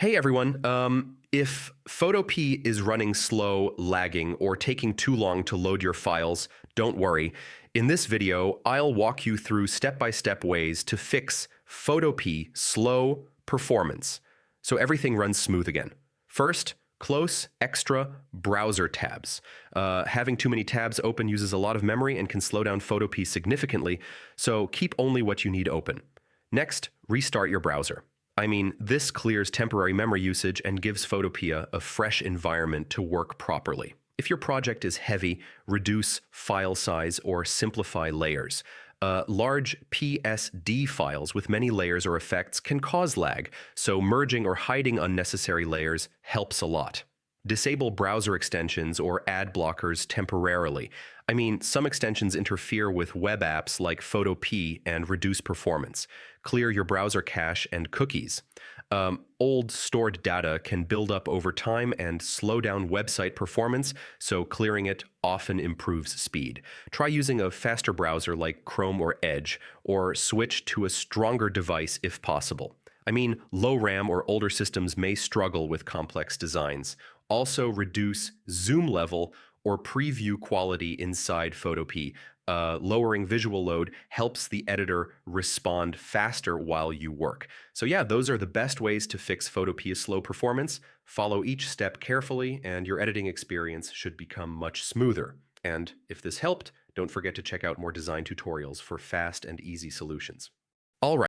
Hey everyone, if Photopea is running slow, lagging, or taking too long to load your files, don't worry. In this video, I'll walk you through step-by-step ways to fix Photopea slow performance so everything runs smooth again. First, close extra browser tabs. Having too many tabs open uses a lot of memory and can slow down Photopea significantly, so keep only what you need open. Next, restart your browser. This clears temporary memory usage and gives Photopea a fresh environment to work properly. If your project is heavy, reduce file size or simplify layers. Large PSD files with many layers or effects can cause lag, so merging or hiding unnecessary layers helps a lot. Disable browser extensions or ad blockers temporarily. Some extensions interfere with web apps like Photopea and reduce performance. Clear your browser cache and cookies. Old stored data can build up over time and slow down website performance, so clearing it often improves speed. Try using a faster browser like Chrome or Edge, or switch to a stronger device if possible. Low RAM or older systems may struggle with complex designs. Also, reduce zoom level or preview quality inside Photopea. Lowering visual load helps the editor respond faster while you work. So yeah, those are the best ways to fix Photopea's slow performance. Follow each step carefully and your editing experience should become much smoother. And if this helped, don't forget to check out more design tutorials for fast and easy solutions. All right.